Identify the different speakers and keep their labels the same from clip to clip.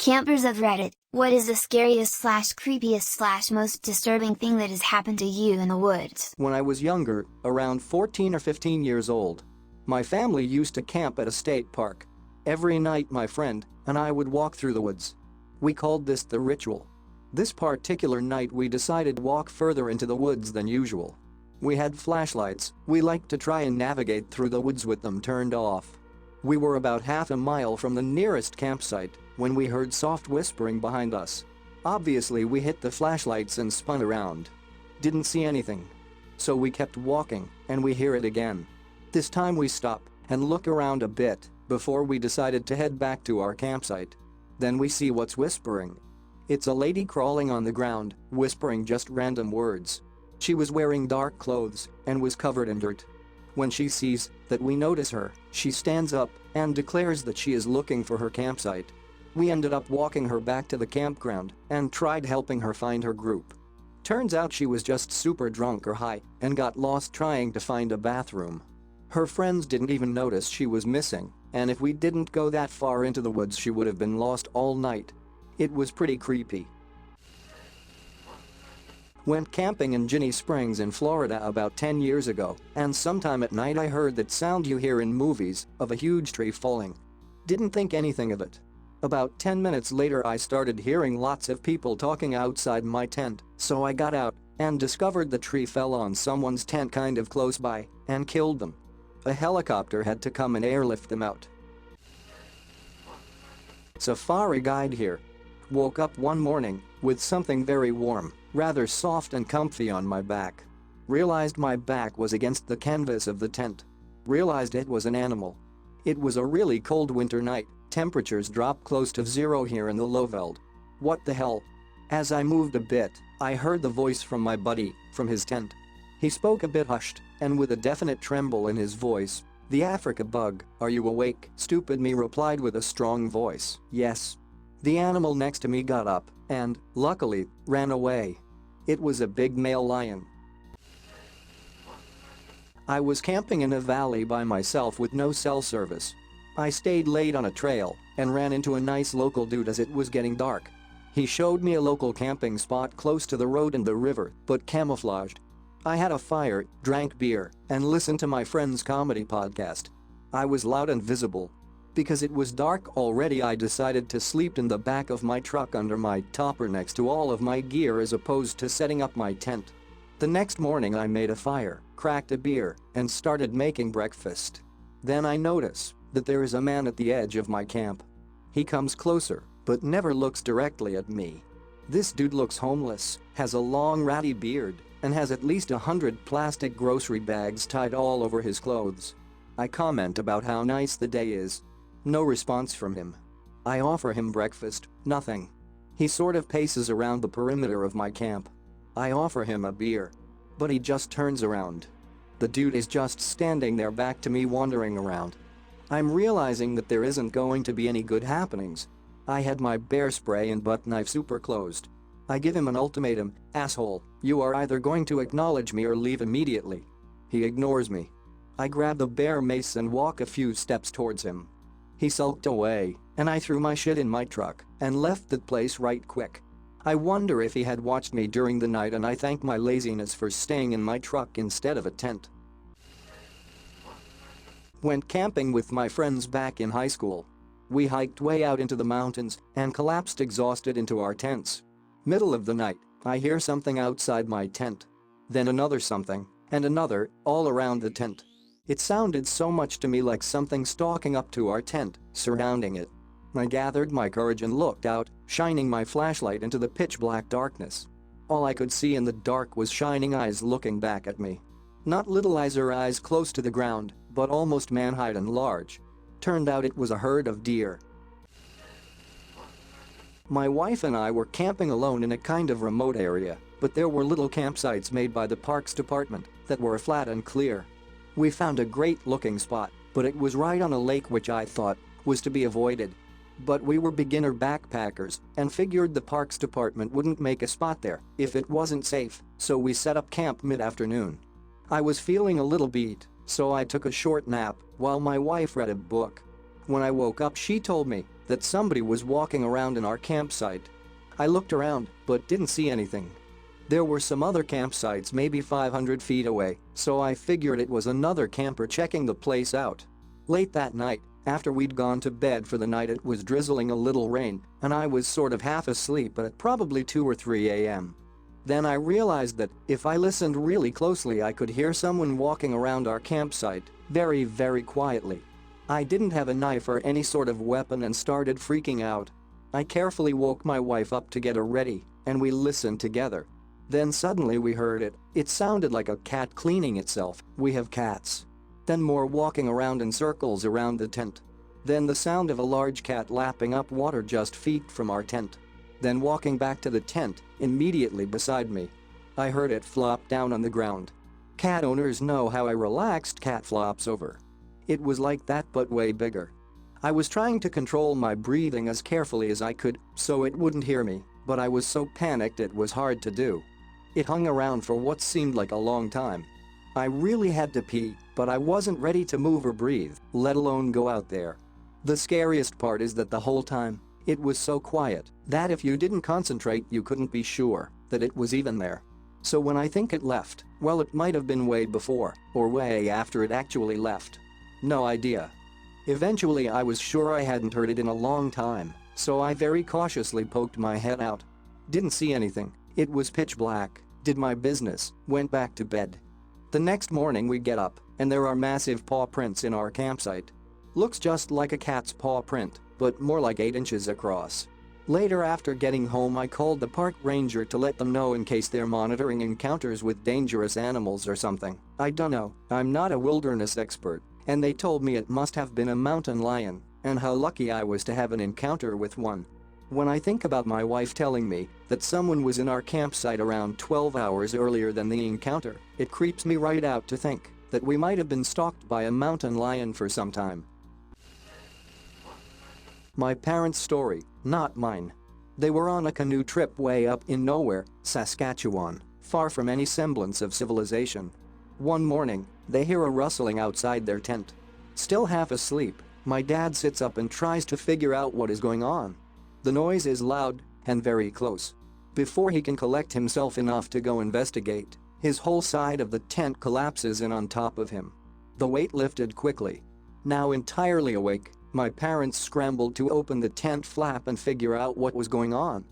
Speaker 1: Campers of Reddit, what is the scariest/creepiest/most disturbing thing that has happened to you in the woods?
Speaker 2: When I was younger, around 14 or 15 years old, my family used to camp at a state park. Every night my friend and I would walk through the woods. We called this the ritual. This particular night we decided to walk further into the woods than usual. We had flashlights. We liked to try and navigate through the woods with them turned off. We were about half a mile from the nearest campsite when we heard soft whispering behind us. Obviously we hit the flashlights and spun around. Didn't see anything. So we kept walking and we hear it again. This time we stop and look around a bit before we decided to head back to our campsite. Then we see what's whispering. It's a lady crawling on the ground, whispering just random words. She was wearing dark clothes and was covered in dirt. When she sees that we notice her, she stands up and declares that she is looking for her campsite. We ended up walking her back to the campground and tried helping her find her group. Turns out she was just super drunk or high and got lost trying to find a bathroom. Her friends didn't even notice she was missing, and if we didn't go that far into the woods she would have been lost all night. It was pretty creepy. Went camping in Ginny Springs in Florida about 10 years ago, and sometime at night I heard that sound you hear in movies of a huge tree falling. Didn't think anything of it. About 10 minutes later I started hearing lots of people talking outside my tent, so I got out and discovered the tree fell on someone's tent kind of close by and killed them. A helicopter had to come and airlift them out. Safari guide here. Woke up one morning with something very warm, rather soft and comfy on my back. Realized my back was against the canvas of the tent. Realized it was an animal. It was a really cold winter night. Temperatures dropped close to zero here in the Lowveld. What the hell? As I moved a bit, I heard the voice from my buddy from his tent. He spoke a bit hushed and with a definite tremble in his voice. "The Africa bug, are you awake?" Stupid me replied with a strong voice, "Yes." The animal next to me got up and, luckily, ran away. It was a big male lion. I was camping in a valley by myself with no cell service. I stayed late on a trail and ran into a nice local dude as it was getting dark. He showed me a local camping spot close to the road and the river, but camouflaged. I had a fire, drank beer, and listened to my friend's comedy podcast. I was loud and visible. Because it was dark already I decided to sleep in the back of my truck under my topper next to all of my gear as opposed to setting up my tent. The next morning I made a fire, cracked a beer, and started making breakfast. Then I notice that there is a man at the edge of my camp. He comes closer, but never looks directly at me. This dude looks homeless, has a long ratty beard, and has at least 100 plastic grocery bags tied all over his clothes. I comment about how nice the day is. No response from him. I offer him breakfast, nothing. He sort of paces around the perimeter of my camp. I offer him a beer. But he just turns around. The dude is just standing there back to me wandering around. I'm realizing that there isn't going to be any good happenings. I had my bear spray and butt knife super closed. I give him an ultimatum, "Asshole, you are either going to acknowledge me or leave immediately." He ignores me. I grab the bear mace and walk a few steps towards him. He sulked away, and I threw my shit in my truck and left the place right quick. I wonder if he had watched me during the night, and I thank my laziness for staying in my truck instead of a tent. Went camping with my friends back in high school. We hiked way out into the mountains and collapsed exhausted into our tents. Middle of the night, I hear something outside my tent. Then another something, and another, all around the tent. It sounded so much to me like something stalking up to our tent, surrounding it. I gathered my courage and looked out, shining my flashlight into the pitch-black darkness. All I could see in the dark was shining eyes looking back at me. Not little eyes or eyes close to the ground, but almost man-height and large. Turned out it was a herd of deer. My wife and I were camping alone in a kind of remote area, but there were little campsites made by the parks department that were flat and clear. We found a great-looking spot, but it was right on a lake which I thought was to be avoided. But we were beginner backpackers and figured the parks department wouldn't make a spot there if it wasn't safe, so we set up camp mid-afternoon. I was feeling a little beat, so I took a short nap while my wife read a book. When I woke up she told me that somebody was walking around in our campsite. I looked around, but didn't see anything. There were some other campsites maybe 500 feet away, so I figured it was another camper checking the place out. Late that night, after we'd gone to bed for the night, it was drizzling a little rain, and I was sort of half asleep at probably 2 or 3 a.m. Then I realized that if I listened really closely I could hear someone walking around our campsite, very, very quietly. I didn't have a knife or any sort of weapon and started freaking out. I carefully woke my wife up to get her ready, and we listened together. Then suddenly we heard it. It sounded like a cat cleaning itself. We have cats. Then more walking around in circles around the tent. Then the sound of a large cat lapping up water just feet from our tent. Then walking back to the tent, immediately beside me. I heard it flop down on the ground. Cat owners know how a relaxed cat flops over. It was like that but way bigger. I was trying to control my breathing as carefully as I could so it wouldn't hear me, but I was so panicked it was hard to do. It hung around for what seemed like a long time. I really had to pee, but I wasn't ready to move or breathe, let alone go out there. The scariest part is that the whole time, it was so quiet that if you didn't concentrate you couldn't be sure that it was even there. So when I think it left, well, it might have been way before or way after it actually left. No idea. Eventually I was sure I hadn't heard it in a long time, so I very cautiously poked my head out. Didn't see anything. It was pitch black. Did my business, went back to bed. The next morning we get up, and there are massive paw prints in our campsite. Looks just like a cat's paw print, but more like 8 inches across. Later after getting home I called the park ranger to let them know in case they're monitoring encounters with dangerous animals or something. I dunno, I'm not a wilderness expert, and they told me it must have been a mountain lion, and how lucky I was to have an encounter with one. When I think about my wife telling me that someone was in our campsite around 12 hours earlier than the encounter, it creeps me right out to think that we might have been stalked by a mountain lion for some time. My parents' story, not mine. They were on a canoe trip way up in nowhere, Saskatchewan, far from any semblance of civilization. One morning, they hear a rustling outside their tent. Still half asleep, my dad sits up and tries to figure out what is going on. The noise is loud and very close. Before he can collect himself enough to go investigate, his whole side of the tent collapses in on top of him. The weight lifted quickly. Now entirely awake, my parents scrambled to open the tent flap and figure out what was going on.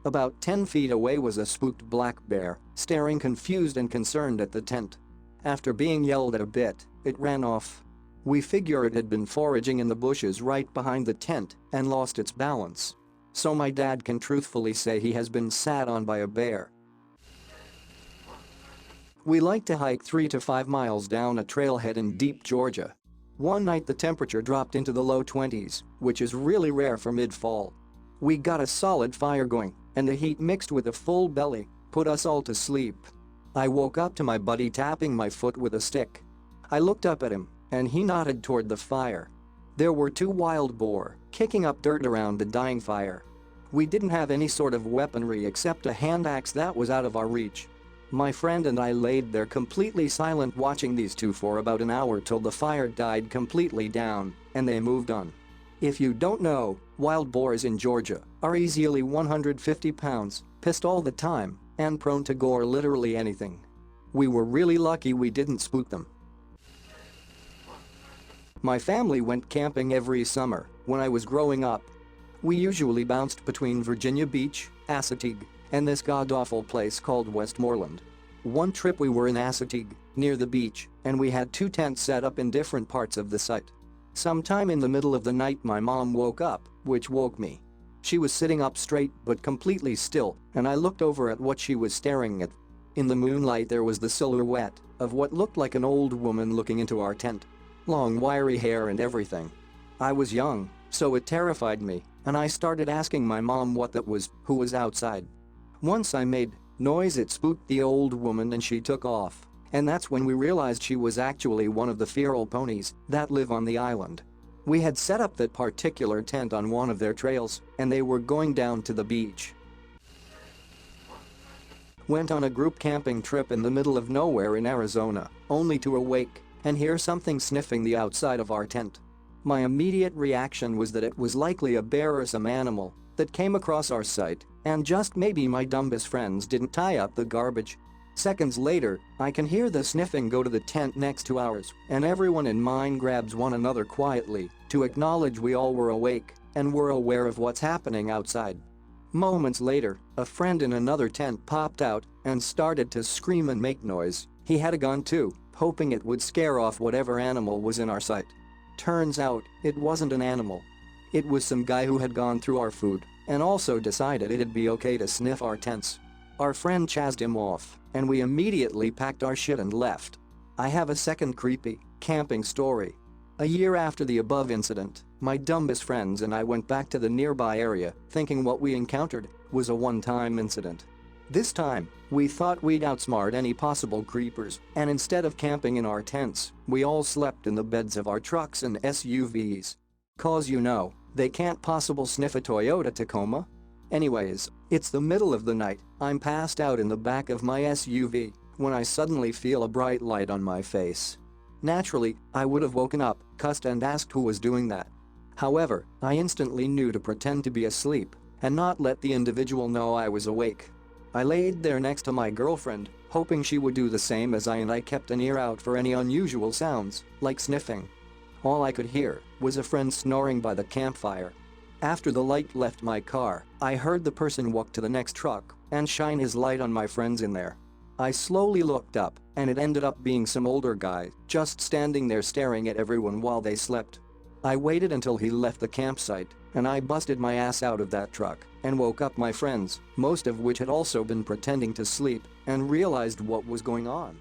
Speaker 2: About 10 feet away was a spooked black bear, staring confused and concerned at the tent. After being yelled at a bit, it ran off. We figure it had been foraging in the bushes right behind the tent and lost its balance. So my dad can truthfully say he has been sat on by a bear. We like to hike 3 to 5 miles down a trailhead in deep Georgia. One night the temperature dropped into the low 20s, which is really rare for mid-fall. We got a solid fire going, and the heat mixed with a full belly put us all to sleep. I woke up to my buddy tapping my foot with a stick. I looked up at him, and he nodded toward the fire. There were 2 wild boar kicking up dirt around the dying fire. We didn't have any sort of weaponry except a hand axe that was out of our reach. My friend and I laid there completely silent watching these 2 for about an hour till the fire died completely down and they moved on. If you don't know, wild boars in Georgia are easily 150 pounds, pissed all the time, and prone to gore literally anything. We were really lucky we didn't spook them. My family went camping every summer when I was growing up. We usually bounced between Virginia Beach, Assateague, and this god-awful place called Westmoreland. One trip we were in Assateague, near the beach, and we had 2 tents set up in different parts of the site. Sometime in the middle of the night my mom woke up, which woke me. She was sitting up straight but completely still, and I looked over at what she was staring at. In the moonlight there was the silhouette of what looked like an old woman looking into our tent. Long wiry hair and everything. I was young, so it terrified me, and I started asking my mom what that was, who was outside. Once I made noise it spooked the old woman and she took off, and that's when we realized she was actually one of the feral ponies that live on the island. We had set up that particular tent on one of their trails, and they were going down to the beach. Went on a group camping trip in the middle of nowhere in Arizona, only to awake and hear something sniffing the outside of our tent. My immediate reaction was that it was likely a bear or some animal that came across our site, and just maybe my dumbest friends didn't tie up the garbage. Seconds later, I can hear the sniffing go to the tent next to ours, and everyone in mine grabs one another quietly to acknowledge we all were awake and were aware of what's happening outside. Moments later, a friend in another tent popped out and started to scream and make noise. He had a gun too, hoping it would scare off whatever animal was in our sight. Turns out, it wasn't an animal. It was some guy who had gone through our food and also decided it'd be okay to sniff our tents. Our friend chased him off, and we immediately packed our shit and left. I have a second creepy camping story. A year after the above incident, my dumbest friends and I went back to the nearby area thinking what we encountered was a one-time incident. This time, we thought we'd outsmart any possible creepers, and instead of camping in our tents, we all slept in the beds of our trucks and SUVs. 'Cause you know, they can't possible sniff a Toyota Tacoma. Anyways, it's the middle of the night, I'm passed out in the back of my SUV when I suddenly feel a bright light on my face. Naturally, I would have woken up, cussed and asked who was doing that. However, I instantly knew to pretend to be asleep and not let the individual know I was awake. I laid there next to my girlfriend, hoping she would do the same as I, and I kept an ear out for any unusual sounds, like sniffing. All I could hear was a friend snoring by the campfire. After the light left my car, I heard the person walk to the next truck and shine his light on my friends in there. I slowly looked up, and it ended up being some older guy just standing there staring at everyone while they slept. I waited until he left the campsite, and I busted my ass out of that truck and woke up my friends, most of which had also been pretending to sleep, and realized what was going on.